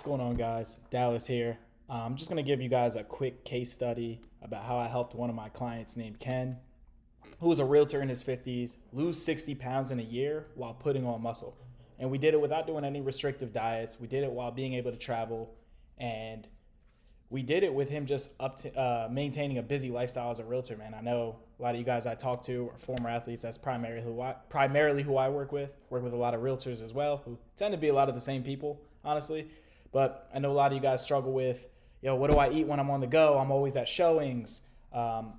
What's going on, guys? Dallas here. I'm just going to give you guys a quick case study about how I helped one of my clients named Ken, who was a realtor in his 50s, lose 60 pounds in a year while putting on muscle. And we did it without doing any restrictive diets. We did it while being able to travel. And we did it with him just maintaining a busy lifestyle as a realtor, man. I know a lot of you guys I talk to are former athletes. That's primarily who I work with. Work with a lot of realtors as well, who tend to be a lot of the same people, honestly. But I know a lot of you guys struggle with, what do I eat when I'm on the go? I'm always at showings. I'm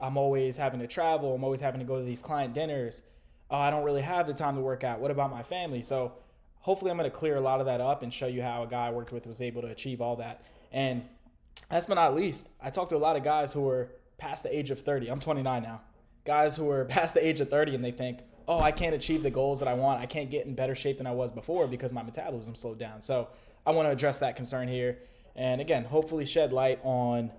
always having to travel. I'm always having to go to these client dinners. Oh, I don't really have the time to work out. What about my family? So hopefully I'm going to clear a lot of that up and show you how a guy I worked with was able to achieve all that. And last but not least, I talked to a lot of guys who were past the age of 30. I'm 29 now. Guys who are past the age of 30 and they think, oh, I can't achieve the goals that I want. I can't get in better shape than I was before because my metabolism slowed down. So I want to address that concern here. And again, hopefully shed light on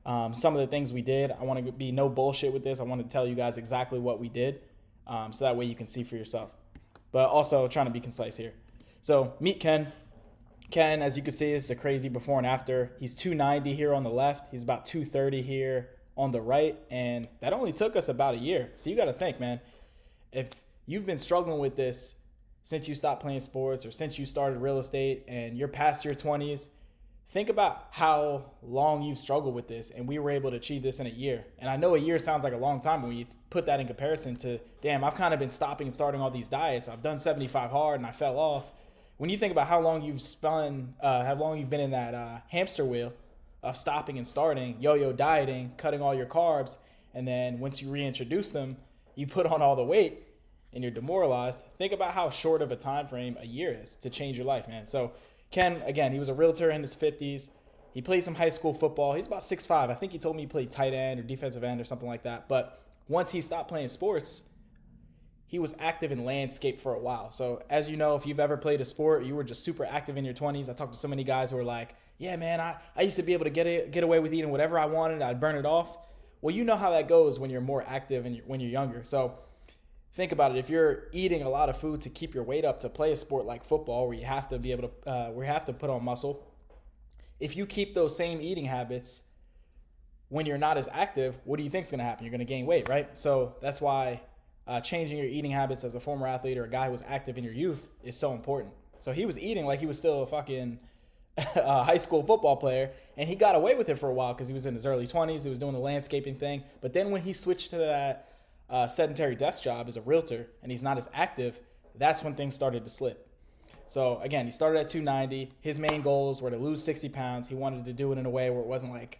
some of the things we did. I want to be no bullshit with this. I want to tell you guys exactly what we did so that way you can see for yourself. But also trying to be concise here. So meet Ken. Ken, as you can see, is a crazy before and after. He's 290 here on the left. He's about 230 here on the right. And that only took us about a year. So you got to think, man, if you've been struggling with this since you stopped playing sports or since you started real estate and you're past your 20s, think about how long you've struggled with this. And we were able to achieve this in a year. And I know a year sounds like a long time, but when you put that in comparison to, damn, I've kind of been stopping and starting all these diets. I've done 75 hard and I fell off. When you think about how long you've how long you've been in that hamster wheel of stopping and starting, yo-yo dieting, cutting all your carbs, and then once you reintroduce them, you put on all the weight and you're demoralized. Think about how short of a time frame a year is to change your life, man. So Ken, again, he was a realtor in his 50s. He played some high school football. He's about 6'5". I think he told me he played tight end or defensive end or something like that. But once he stopped playing sports, he was active in landscape for a while. So as you know, if you've ever played a sport, you were just super active in your 20s. I talked to so many guys who were like, yeah, man, I used to be able to get away with eating whatever I wanted. I'd burn it off. Well, you know how that goes when you're more active and when you're younger. So think about it. If you're eating a lot of food to keep your weight up to play a sport like football where you have to be able to, where you have to put on muscle, if you keep those same eating habits when you're not as active, what do you think is going to happen? You're going to gain weight, right? So that's why changing your eating habits as a former athlete or a guy who was active in your youth is so important. So he was eating like he was still a fucking high school football player, and he got away with it for a while because he was in his early 20s. He was doing the landscaping thing. But then when he switched to that sedentary desk job as a realtor and he's not as active, that's when things started to slip. So again, he started at 290. His main goals were to lose 60 pounds. He wanted to do it in a way where it wasn't like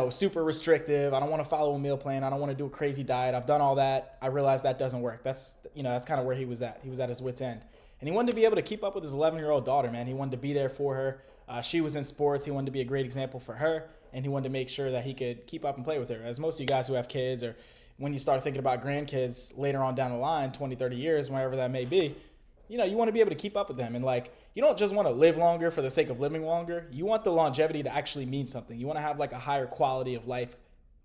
super restrictive. I don't want to follow a meal plan. I don't want to do a crazy diet. I've done all that. I realized that doesn't work. That's kind of where he was at. He was at his wit's end. And he wanted to be able to keep up with his 11-year-old daughter, man. He wanted to be there for her. She was in sports. He wanted to be a great example for her. And he wanted to make sure that he could keep up and play with her. As most of you guys who have kids, or when you start thinking about grandkids later on down the line, 20, 30 years, whenever that may be, you want to be able to keep up with them. And you don't just want to live longer for the sake of living longer. You want the longevity to actually mean something. You want to have a higher quality of life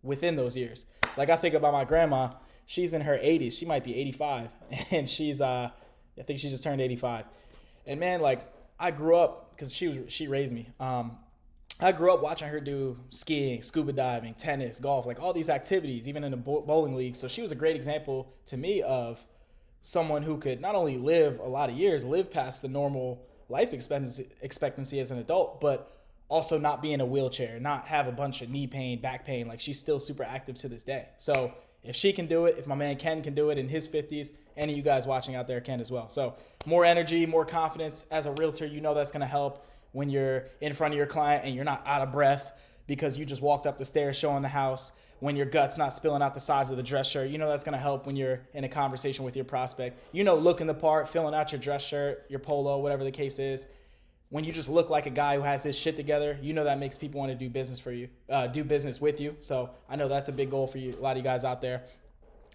within those years. I think about my grandma. She's in her 80s. She might be 85. And she's, I think she just turned 85. And man, I grew up, because she raised me. I grew up watching her do skiing, scuba diving, tennis, golf, all these activities, even in the bowling league. So she was a great example to me of someone who could not only live a lot of years, live past the normal life expectancy as an adult, but also not be in a wheelchair, not have a bunch of knee pain, back pain. She's still super active to this day. So if she can do it, if my man Ken can do it in his 50s, any of you guys watching out there can as well. So more energy, more confidence as a realtor, that's going to help when you're in front of your client and you're not out of breath because you just walked up the stairs showing the house, when your gut's not spilling out the sides of the dress shirt. That's going to help when you're in a conversation with your prospect. looking the part, filling out your dress shirt, your polo, whatever the case is. When you just look like a guy who has his shit together, that makes people want to do business for you, do business with you. So I know that's a big goal for you, a lot of you guys out there.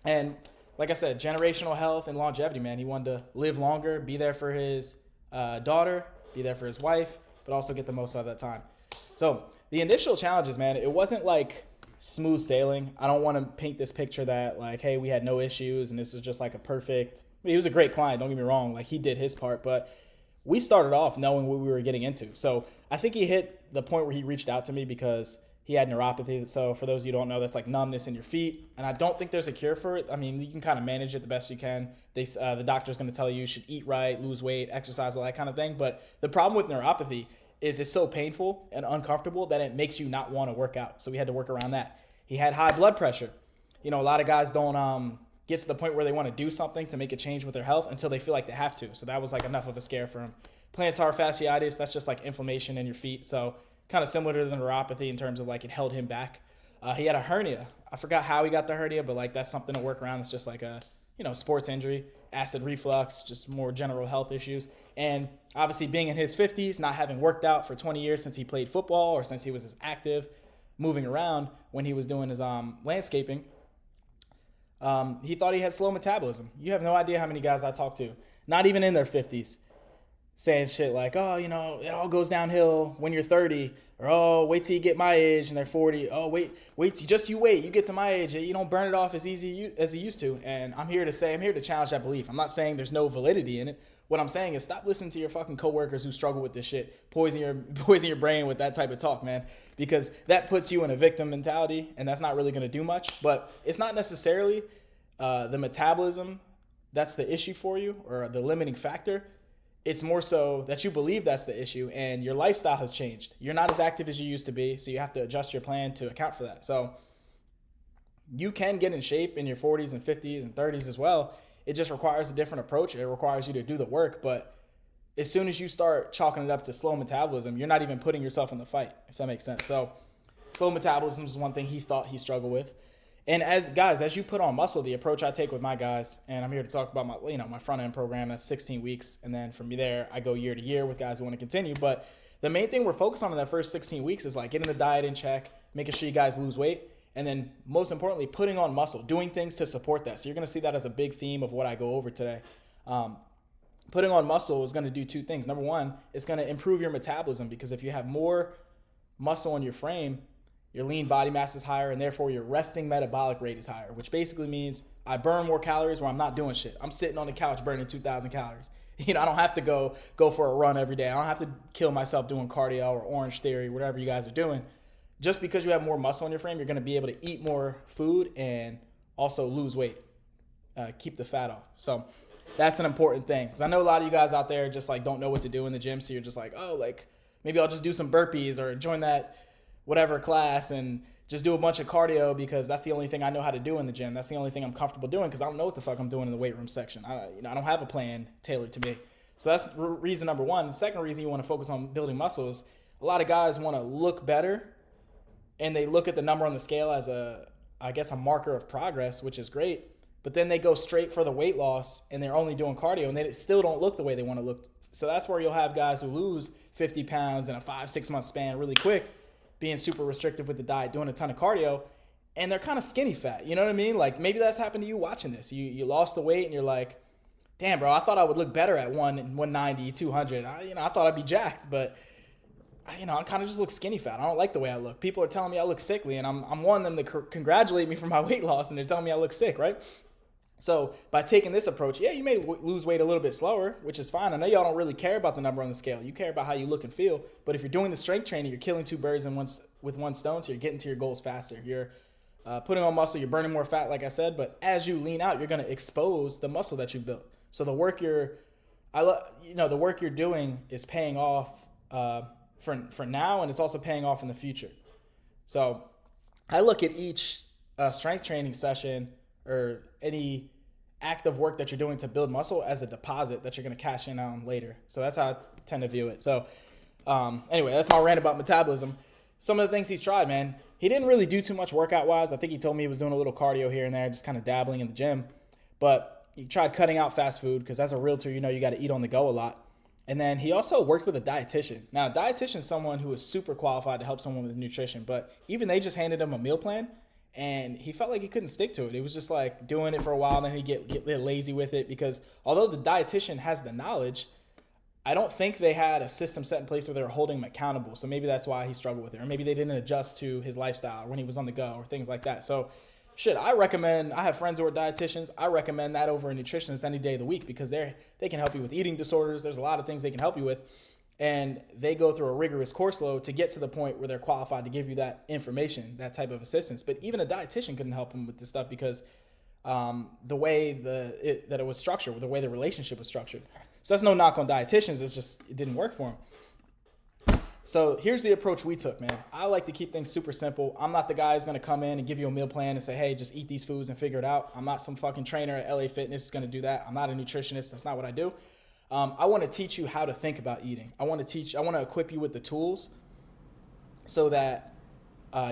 And like I said, generational health and longevity, man. He wanted to live longer, be there for his daughter, be there for his wife, but also get the most out of that time. So the initial challenges, man, it wasn't smooth sailing. I don't want to paint this picture that hey, we had no issues and this was just a perfect, he was a great client. Don't get me wrong. He did his part, but we started off knowing what we were getting into. So I think he hit the point where he reached out to me because he had neuropathy. So for those of you who don't know, that's like numbness in your feet. And I don't think there's a cure for it. I mean, you can kind of manage it the best you can. The doctor's going to tell you should eat right, lose weight, exercise, all that kind of thing. But the problem with neuropathy is it's so painful and uncomfortable that it makes you not want to work out. So we had to work around that. He had high blood pressure. A lot of guys don't get to the point where they want to do something to make a change with their health until they feel like they have to. So that was like enough of a scare for him. Plantar fasciitis, that's just like inflammation in your feet. So kind of similar to the neuropathy in terms of like it held him back. He had a hernia. I forgot how he got the hernia, but like that's something to work around. It's just like a, sports injury, acid reflux, just more general health issues. And obviously being in his 50s, not having worked out for 20 years since he played football or since he was as active, moving around when he was doing his landscaping, he thought he had slow metabolism. You have no idea how many guys I talk to, not even in their 50s, saying shit like, oh, it all goes downhill when you're 30, or oh, wait till you get my age and they're 40. Oh, wait, you get to my age, you don't burn it off as easy as you used to. And I'm here to challenge that belief. I'm not saying there's no validity in it. What I'm saying is stop listening to your fucking coworkers who struggle with this shit, poison your brain with that type of talk, man, because that puts you in a victim mentality, and that's not really going to do much. But it's not necessarily the metabolism that's the issue for you or the limiting factor. It's more so that you believe that's the issue and your lifestyle has changed. You're not as active as you used to be, so you have to adjust your plan to account for that. So you can get in shape in your 40s and 50s and 30s as well. It just requires a different approach. It requires you to do the work. But as soon as you start chalking it up to slow metabolism, you're not even putting yourself in the fight, if that makes sense. So slow metabolism is one thing he thought he struggled with. And as you put on muscle, the approach I take with my guys, and I'm here to talk about my front end program, that's 16 weeks. And then from there, I go year to year with guys who want to continue. But the main thing we're focused on in that first 16 weeks is like getting the diet in check, making sure you guys lose weight. And then most importantly, putting on muscle, doing things to support that. So you're going to see that as a big theme of what I go over today. Putting on muscle is going to do two things. Number one, it's going to improve your metabolism, because if you have more muscle in your frame, your lean body mass is higher, and therefore your resting metabolic rate is higher, which basically means I burn more calories where I'm not doing shit. I'm sitting on the couch burning 2,000 calories. I don't have to go for a run every day. I don't have to kill myself doing cardio or Orange Theory, whatever you guys are doing. Just because you have more muscle in your frame, you're going to be able to eat more food and also lose weight, keep the fat off. So that's an important thing, because I know a lot of you guys out there just like don't know what to do in the gym. So you're just like, oh, like maybe I'll just do some burpees or join that whatever class and just do a bunch of cardio because that's the only thing I know how to do in the gym. That's the only thing I'm comfortable doing, because I don't know what the fuck I'm doing in the weight room section. I don't have a plan tailored to me. So that's reason number one. The second reason you want to focus on building muscle is a lot of guys want to look better, and they look at the number on the scale as a marker of progress, which is great. But then they go straight for the weight loss and they're only doing cardio, and they still don't look the way they want to look. So that's where you'll have guys who lose 50 pounds in a 5-6 month span really quick, being super restrictive with the diet, doing a ton of cardio, and they're kind of skinny fat. You know what I mean? Like maybe that's happened to you watching this. You lost the weight and you're like, damn, bro, I thought I would look better at 190, 200. I thought I'd be jacked, but I kind of just look skinny fat. I don't like the way I look. People are telling me I look sickly, and I'm wanting them to congratulate me for my weight loss, and they're telling me I look sick, right? So by taking this approach, yeah, you may lose weight a little bit slower, which is fine. I know y'all don't really care about the number on the scale. You care about how you look and feel. But if you're doing the strength training, you're killing two birds with one stone, so you're getting to your goals faster. You're putting on muscle, you're burning more fat, like I said. But as you lean out, you're going to expose the muscle that you built. So the work you're doing is paying off for now, and it's also paying off in the future. So I look at each strength training session or any act of work that you're doing to build muscle as a deposit that you're going to cash in on later. So that's how I tend to view it. So anyway, that's my rant about metabolism. Some of the things he's tried, man, he didn't really do too much workout wise. I think he told me he was doing a little cardio here and there, just kind of dabbling in the gym. But he tried cutting out fast food, because as a realtor, you got to eat on the go a lot. And then he also worked with a dietitian. Now, a dietitian is someone who is super qualified to help someone with nutrition, but even they just handed him a meal plan, and he felt like he couldn't stick to it. It was just like doing it for a while, and then he'd get lazy with it, because although the dietitian has the knowledge, I don't think they had a system set in place where they were holding him accountable. So maybe that's why he struggled with it, or maybe they didn't adjust to his lifestyle when he was on the go or things like that. So Shit, I have friends who are dietitians. I recommend that over a nutritionist any day of the week because they can help you with eating disorders. There's a lot of things they can help you with. And they go through a rigorous course load to get to the point where they're qualified to give you that information, that type of assistance. But even a dietitian couldn't help them with this stuff because the way that it was structured, the way the relationship was structured. So that's no knock on dietitians. It's just, it didn't work for them. So here's the approach we took, man. I like to keep things super simple. I'm not the guy who's going to come in and give you a meal plan and say, hey, just eat these foods and figure it out. I'm not some fucking trainer at LA Fitness who's going to do that. I'm not a nutritionist. That's not what I do. I want to teach you how to think about eating. I want to equip you with the tools so that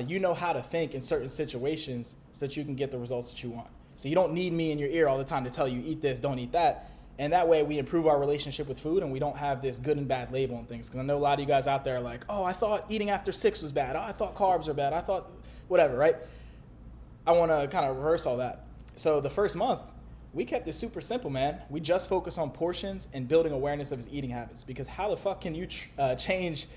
you know how to think in certain situations so that you can get the results that you want. So you don't need me in your ear all the time to tell you, eat this, don't eat that. And that way we improve our relationship with food and we don't have this good and bad label on things. Because I know a lot of you guys out there are like, oh, I thought eating after 6 was bad. Oh, I thought carbs are bad. I thought whatever, right? I want to kind of reverse all that. So the first month, we kept it super simple, man. We just focused on portions and building awareness of his eating habits. Because how the fuck can you change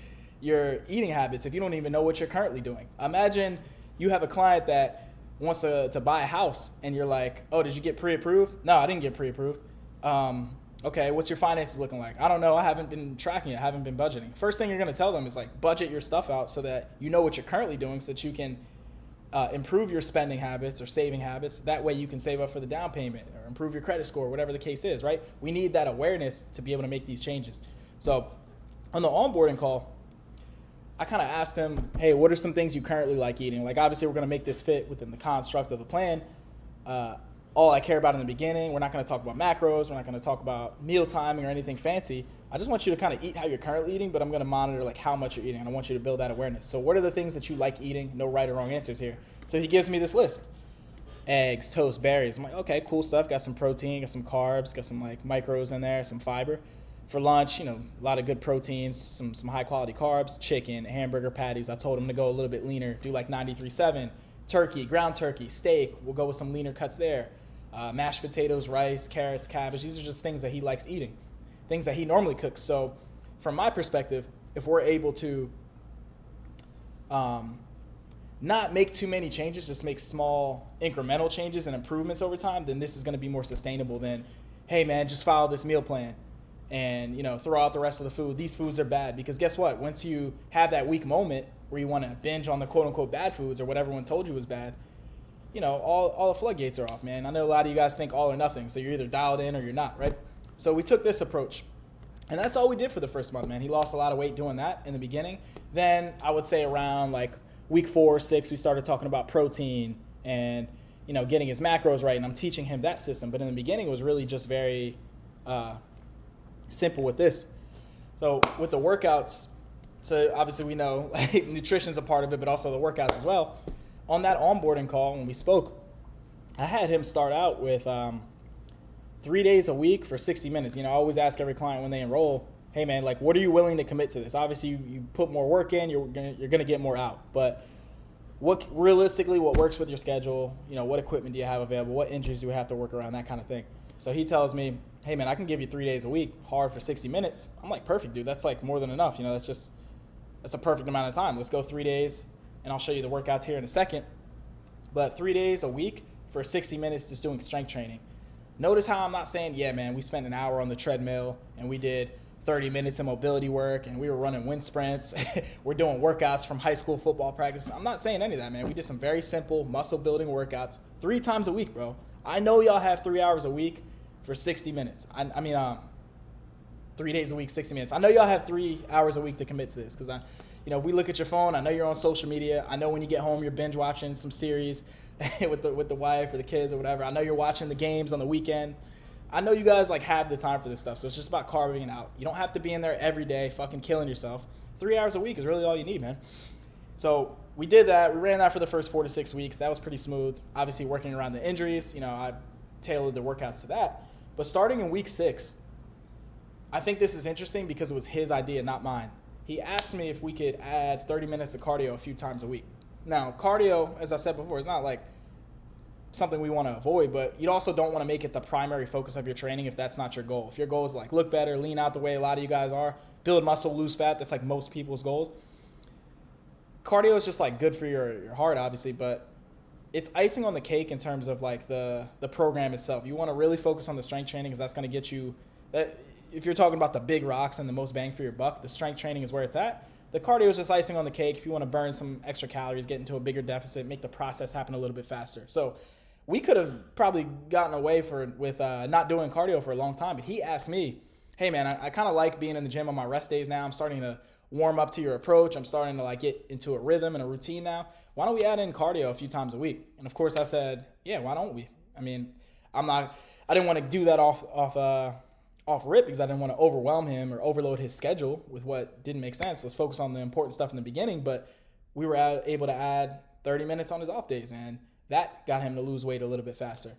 your eating habits if you don't even know what you're currently doing? Imagine you have a client that wants to buy a house and you're like, oh, did you get pre-approved? No, I didn't get pre-approved. Okay, what's your finances looking like? I don't know. I haven't been tracking it. I haven't been budgeting. First thing you're going to tell them is like budget your stuff out so that you know what you're currently doing so that you can improve your spending habits or saving habits. That way you can save up for the down payment or improve your credit score, whatever the case is, right? We need that awareness to be able to make these changes. So on the onboarding call, I kind of asked him, hey, what are some things you currently like eating? Like obviously we're going to make this fit within the construct of the plan. All I care about in the beginning, we're not going to talk about macros. We're not going to talk about meal timing or anything fancy. I just want you to kind of eat how you're currently eating, but I'm going to monitor like how much you're eating. And I want you to build that awareness. So what are the things that you like eating? No right or wrong answers here. So he gives me this list. Eggs, toast, berries. I'm like, okay, cool stuff. Got some protein, got some carbs, got some like micros in there, some fiber. For lunch, a lot of good proteins, some high quality carbs, chicken, hamburger patties. I told him to go a little bit leaner, do like 93.7. Turkey, ground turkey, steak. We'll go with some leaner cuts there. Mashed potatoes, rice, carrots, cabbage. These are just things that he likes eating, things that he normally cooks. So from my perspective, if we're able to not make too many changes, just make small incremental changes and improvements over time, then this is going to be more sustainable than, hey, man, just follow this meal plan and, throw out the rest of the food. These foods are bad. Because guess what? Once you have that weak moment where you want to binge on the quote-unquote bad foods or what everyone told you was bad, all the floodgates are off, man. I know a lot of you guys think all or nothing, so you're either dialed in or you're not, right? So we took this approach, and that's all we did for the first month, man. He lost a lot of weight doing that in the beginning. Then I would say around like week 4 or 6, we started talking about protein and, getting his macros right, and I'm teaching him that system. But in the beginning, it was really just very simple with this. So with the workouts, so obviously we know like, nutrition's a part of it, but also the workouts as well. On that onboarding call, when we spoke, I had him start out with 3 days a week for 60 minutes. I always ask every client when they enroll, hey, man, like, what are you willing to commit to this? Obviously, you put more work in, you're gonna get more out. But what works with your schedule? What equipment do you have available? What injuries do we have to work around? That kind of thing. So he tells me, hey, man, I can give you 3 days a week, hard for 60 minutes. I'm like, perfect, dude. That's like more than enough. That's a perfect amount of time. Let's go 3 days. And I'll show you the workouts here in a second. But 3 days a week for 60 minutes just doing strength training. Notice how I'm not saying, yeah, man, we spent an hour on the treadmill and we did 30 minutes of mobility work and we were running wind sprints. We're doing workouts from high school football practice. I'm not saying any of that, man. We did some very simple muscle building workouts 3 times a week, bro. I know y'all have 3 hours a week for 60 minutes. 3 days a week, 60 minutes. I know y'all have 3 hours a week to commit to this because if we look at your phone, I know you're on social media. I know when you get home, you're binge watching some series with the wife or the kids or whatever. I know you're watching the games on the weekend. I know you guys like have the time for this stuff. So it's just about carving it out. You don't have to be in there every day, fucking killing yourself. 3 hours a week is really all you need, man. So we did that. We ran that for the first 4 to 6 weeks. That was pretty smooth. Obviously working around the injuries, I tailored the workouts to that. But starting in week 6, I think this is interesting because it was his idea, not mine. He asked me if we could add 30 minutes of cardio a few times a week. Now, cardio, as I said before, is not like something we want to avoid, but you also don't want to make it the primary focus of your training if that's not your goal. If your goal is like look better, lean out the way a lot of you guys are, build muscle, lose fat, that's like most people's goals. Cardio is just like good for your heart, obviously, but it's icing on the cake in terms of like the program itself. You want to really focus on the strength training because that's going to get you that. If you're talking about the big rocks and the most bang for your buck, the strength training is where it's at. The cardio is just icing on the cake. If you want to burn some extra calories, get into a bigger deficit, make the process happen a little bit faster. So we could have probably gotten away with not doing cardio for a long time. But he asked me, hey man, I kind of like being in the gym on my rest days now. I'm starting to warm up to your approach. I'm starting to like get into a rhythm and a routine now. Why don't we add in cardio a few times a week? And of course I said, yeah, why don't we? I mean, I didn't want to do that off rip because I didn't want to overwhelm him or overload his schedule with what didn't make sense. Let's focus on the important stuff in the beginning. But we were able to add 30 minutes on his off days, and that got him to lose weight a little bit faster.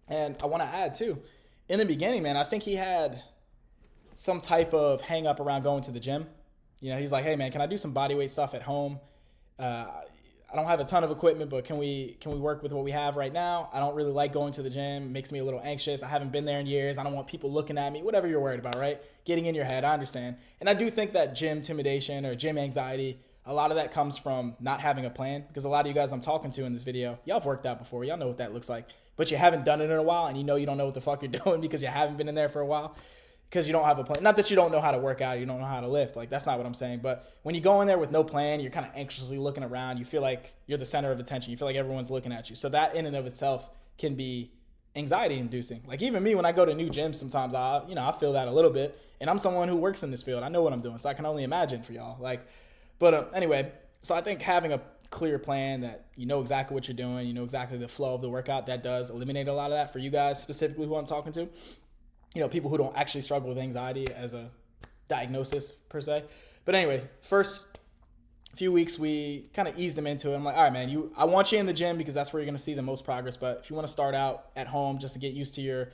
And I want to add too, in the beginning, man, I think he had some type of hang up around going to the gym. You know, he's like, hey man, can I do some body weight stuff at home? I don't have a ton of equipment, but can we work with what we have right now? I don't really like going to the gym. It makes me a little anxious. I haven't been there in years. I don't want people looking at me, whatever you're worried about, right? Getting in your head, I understand. And I do think that gym intimidation or gym anxiety, a lot of that comes from not having a plan, because a lot of you guys I'm talking to in this video, y'all have worked out before. Y'all know what that looks like, but you haven't done it in a while, and you don't know what the fuck you're doing because you haven't been in there for a while. Because you don't have a plan. Not that you don't know how to work out, you don't know how to lift. Like, that's not what I'm saying. But when you go in there with no plan, you're kind of anxiously looking around. You feel like you're the center of attention. You feel like everyone's looking at you. So that in and of itself can be anxiety inducing. Like, even me, when I go to new gyms, sometimes I feel that a little bit. And I'm someone who works in this field. I know what I'm doing. So I can only imagine for y'all. Anyway, so I think having a clear plan that you know exactly what you're doing, you know exactly the flow of the workout, that does eliminate a lot of that for you guys, specifically who I'm talking to. You know, people who don't actually struggle with anxiety as a diagnosis per se. But anyway, first few weeks, we kind of eased them into it. I'm like, all right, man, I want you in the gym because that's where you're going to see the most progress. But if you want to start out at home just to get used to your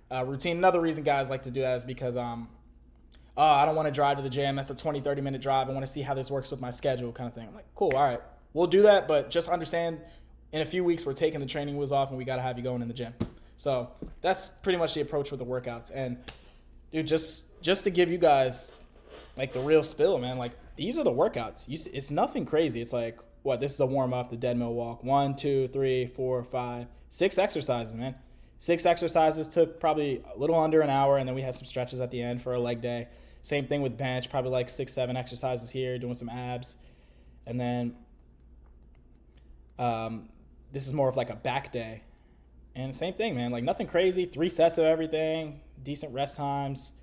routine. Another reason guys like to do that is because I don't want to drive to the gym. That's a 20, 30-minute drive. I want to see how this works with my schedule kind of thing. I'm like, cool, all right. We'll do that, but just understand in a few weeks we're taking the training wheels off and we got to have you going in the gym. So that's pretty much the approach with the workouts. And dude, just to give you guys like the real spill, man, like these are the workouts. It's nothing crazy. It's like, this is a warm up, the dead mill walk. 1, 2, 3, 4, 5, 6 exercises, man. 6 exercises took probably a little under an hour. And then we had some stretches at the end for a leg day. Same thing with bench, probably like 6, 7 exercises here, doing some abs. And then this is more of like a back day. And same thing, man, like nothing crazy, 3 sets of everything, decent rest times,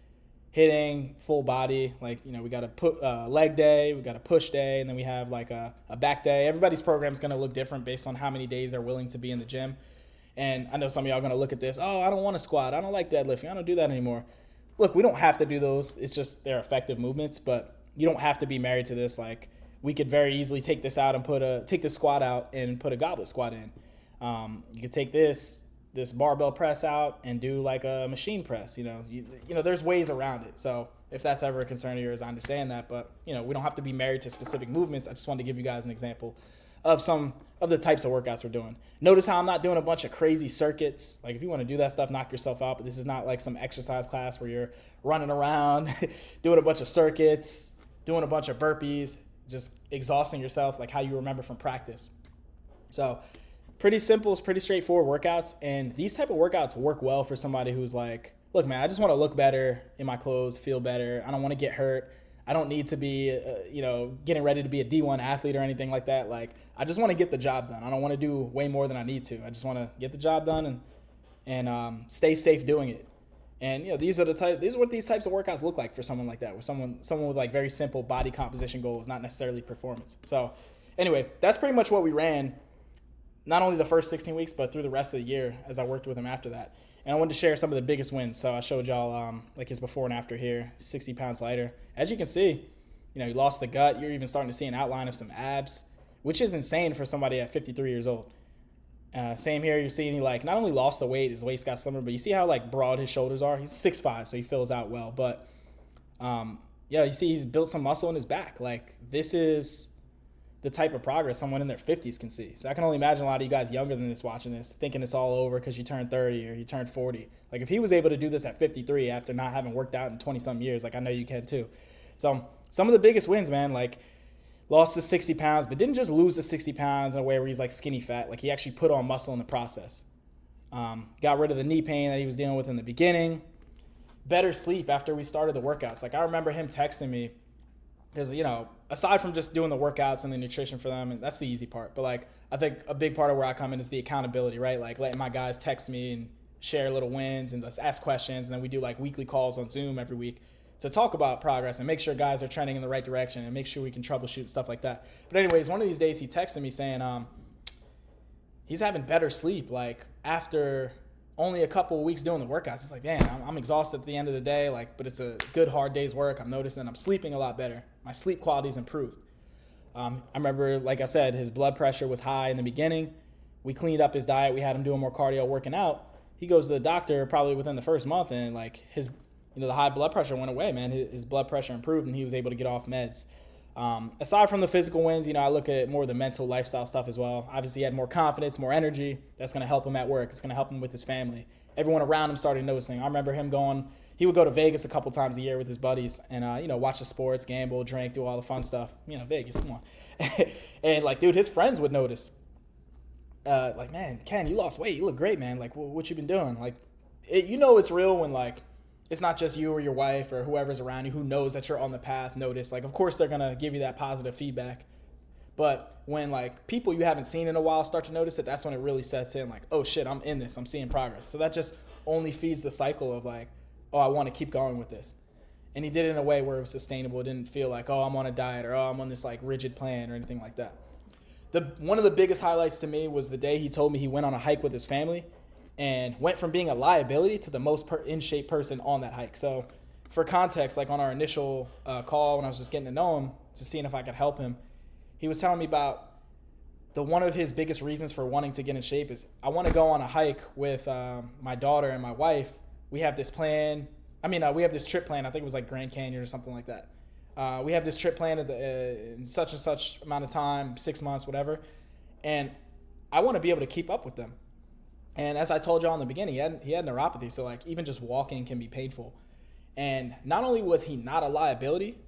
hitting full body. Like, you know, we got a leg day, we got a push day, and then we have like a back day. Everybody's program is going to look different based on how many days they're willing to be in the gym. And I know some of y'all are going to look at this, I don't want to squat, I don't like deadlifting, I don't do that anymore. Look, we don't have to do those. It's just they're effective movements, but you don't have to be married to this. Like, we could very easily take this out and take the squat out and put a goblet squat in. You could take this barbell press out and do like a machine press. You know, there's ways around it. So if that's ever a concern of yours, I understand that. But you know, we don't have to be married to specific movements. I just wanted to give you guys an example of some of the types of workouts we're doing. Notice how I'm not doing a bunch of crazy circuits. Like, if you want to do that stuff, knock yourself out. But this is not like some exercise class where you're running around, doing a bunch of circuits, doing a bunch of burpees, just exhausting yourself like how you remember from practice. So pretty simple, pretty straightforward workouts. And these type of workouts work well for somebody who's like, look, man, I just want to look better in my clothes, feel better. I don't want to get hurt. I don't need to be, getting ready to be a D1 athlete or anything like that. Like, I just want to get the job done. I don't want to do way more than I need to. I just want to get the job done and stay safe doing it. And, you know, these are what these types of workouts look like for someone like that, where someone with like very simple body composition goals, not necessarily performance. So anyway, that's pretty much what we ran, not only the first 16 weeks, but through the rest of the year as I worked with him after that. And I wanted to share some of the biggest wins. So I showed y'all like his before and after here, 60 pounds lighter. As you can see, you know, he lost the gut. You're even starting to see an outline of some abs, which is insane for somebody at 53 years old. Same here. You're seeing he like not only lost the weight, his waist got slimmer, but you see how like broad his shoulders are. He's 6'5", so he fills out well. But you see he's built some muscle in his back. Like, this is the type of progress someone in their 50s can see. So I can only imagine a lot of you guys younger than this watching this, thinking it's all over because you turned 30 or you turned 40. Like, if he was able to do this at 53 after not having worked out in 20-some years, like, I know you can too. So some of the biggest wins, man, like, lost the 60 pounds, but didn't just lose the 60 pounds in a way where he's like skinny fat. Like he actually put on muscle in the process. Got rid of the knee pain that he was dealing with in the beginning. Better sleep after we started the workouts. Like I remember him texting me because, aside from just doing the workouts and the nutrition for them, and that's the easy part. But like, I think a big part of where I come in is the accountability, right? Like letting my guys text me and share little wins and just ask questions. And then we do like weekly calls on Zoom every week to talk about progress and make sure guys are trending in the right direction and make sure we can troubleshoot and stuff like that. But anyways, one of these days he texted me saying he's having better sleep like after only a couple of weeks doing the workouts. It's like, man, I'm exhausted at the end of the day, like, but it's a good hard day's work. I'm noticing I'm sleeping a lot better. My sleep quality's improved. I remember, like I said, his blood pressure was high in the beginning. We cleaned up his diet. We had him doing more cardio, working out. He goes to the doctor probably within the first month, and like his the high blood pressure went away, man. His blood pressure improved, and he was able to get off meds. Aside from the physical wins, I look at more of the mental lifestyle stuff as well. Obviously, he had more confidence, more energy. That's going to help him at work. It's going to help him with his family. Everyone around him started noticing. I remember him he would go to Vegas a couple times a year with his buddies and, watch the sports, gamble, drink, do all the fun stuff. Vegas, come on. And, like, dude, his friends would notice. Like, man, Ken, you lost weight. You look great, man. Like, what you been doing? Like, it's real when, like, it's not just you or your wife or whoever's around you who knows that you're on the path notice. Like, of course, they're going to give you that positive feedback. But when, like, people you haven't seen in a while start to notice it, that's when it really sets in. Like, oh, shit, I'm in this. I'm seeing progress. So that just only feeds the cycle of, like, oh, I want to keep going with this. And he did it in a way where it was sustainable. It didn't feel like, oh, I'm on a diet or, oh, I'm on this, like, rigid plan or anything like that. One of the biggest highlights to me was the day he told me he went on a hike with his family and went from being a liability to the most in-shape person on that hike. So for context, like on our initial call when I was just getting to know him, just seeing if I could help him, he was telling me about one of his biggest reasons for wanting to get in shape is I want to go on a hike with my daughter and my wife. We have this plan. We have this trip plan. I think it was like Grand Canyon or something like that. We have this trip planned in such and such amount of time, 6 months, whatever. And I want to be able to keep up with them. And as I told y'all in the beginning, he had neuropathy. So like even just walking can be painful. And not only was he not a liability,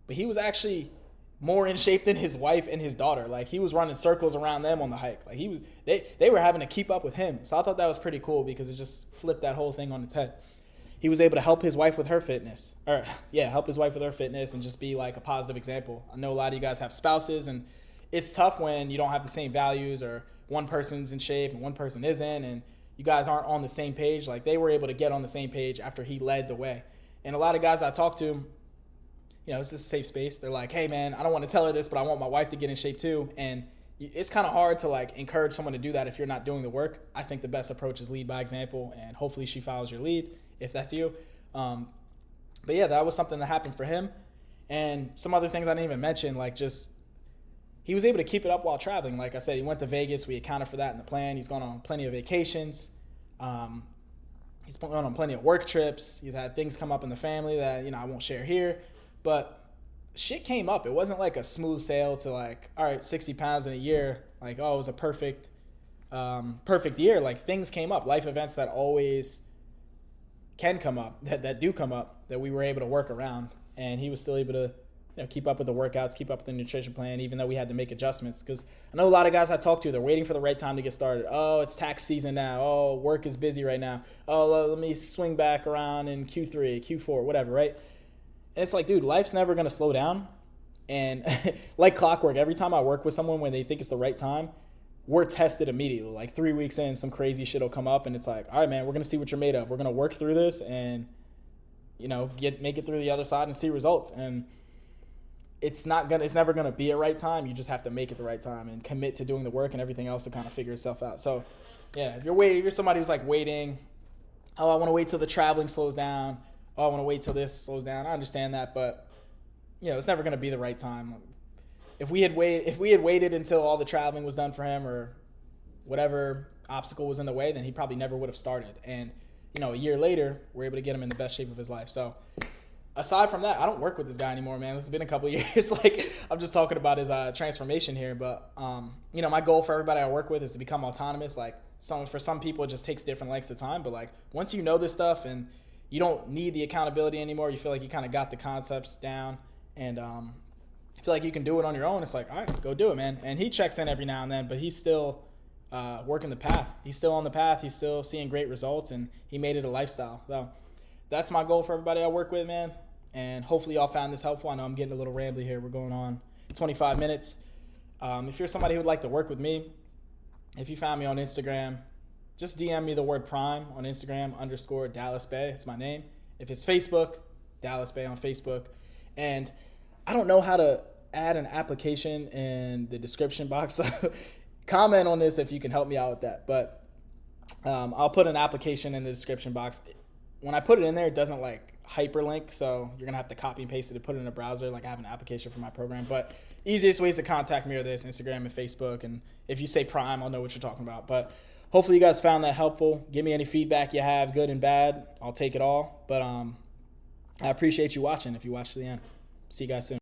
but he was actually more in shape than his wife and his daughter. Like he was running circles around them on the hike. Like they were having to keep up with him. So I thought that was pretty cool because it just flipped that whole thing on its head. He was able to help his wife with her fitness. Help his wife with her fitness and just be like a positive example. I know a lot of you guys have spouses and it's tough when you don't have the same values or one person's in shape and one person isn't and you guys aren't on the same page. Like they were able to get on the same page after he led the way. And a lot of guys I talk to, it's just a safe space. They're like, hey man, I don't want to tell her this, but I want my wife to get in shape too. And it's kind of hard to like encourage someone to do that if you're not doing the work. I think the best approach is lead by example and hopefully she follows your lead if that's you. But yeah, that was something that happened for him. And some other things I didn't even mention, like just he was able to keep it up while traveling. Like I said, he went to Vegas. We accounted for that in the plan. He's gone on plenty of vacations. He's gone on plenty of work trips. He's had things come up in the family that, I won't share here. But shit came up. It wasn't like a smooth sail to like, all right, 60 pounds in a year. Like, oh, it was a perfect year. Like things came up. Life events that always can come up, that do come up, that we were able to work around. And he was still able to keep up with the workouts, keep up with the nutrition plan, even though we had to make adjustments. Because I know a lot of guys I talk to, they're waiting for the right time to get started. Oh, it's tax season now. Oh, work is busy right now. Oh, let me swing back around in Q3, Q4, whatever, right? And it's like, dude, life's never going to slow down. And like clockwork, every time I work with someone when they think it's the right time, we're tested immediately. Like 3 weeks in, some crazy shit will come up and it's like, all right, man, we're going to see what you're made of. We're going to work through this and, make it through the other side and see results. And it's never gonna be a right time. You just have to make it the right time and commit to doing the work, and everything else will kind of figure itself out. So, yeah, if you're somebody who's like waiting, oh, I want to wait till the traveling slows down. Oh, I want to wait till this slows down. I understand that, but it's never gonna be the right time. If we had waited until all the traveling was done for him or whatever obstacle was in the way, then he probably never would have started. And a year later, we're able to get him in the best shape of his life. So. Aside from that, I don't work with this guy anymore, man. It's been a couple of years. Like, I'm just talking about his transformation here. But, my goal for everybody I work with is to become autonomous. Like, for some people, it just takes different lengths of time. But, like, once you know this stuff and you don't need the accountability anymore, you feel like you kind of got the concepts down and feel like you can do it on your own, it's like, all right, go do it, man. And he checks in every now and then, but he's still working the path. He's still on the path. He's still seeing great results, and he made it a lifestyle. So that's my goal for everybody I work with, man. And hopefully y'all found this helpful. I know I'm getting a little rambly here. We're going on 25 minutes. If you're somebody who would like to work with me, if you found me on Instagram, just DM me the word prime on Instagram _Dallas Bay. It's my name. If it's Facebook, Dallas Bay on Facebook. And I don't know how to add an application in the description box. So comment on this if you can help me out with that. But I'll put an application in the description box. When I put it in there, it doesn't like hyperlink, so you're gonna have to copy and paste it and put it in a browser. Like I have an application for my program, but easiest ways to contact me are this: Instagram and Facebook. And if you say Prime, I'll know what you're talking about. But hopefully you guys found that helpful. Give me any feedback you have, good and bad. I'll take it all. But I appreciate you watching. If you watch to the end, see you guys soon.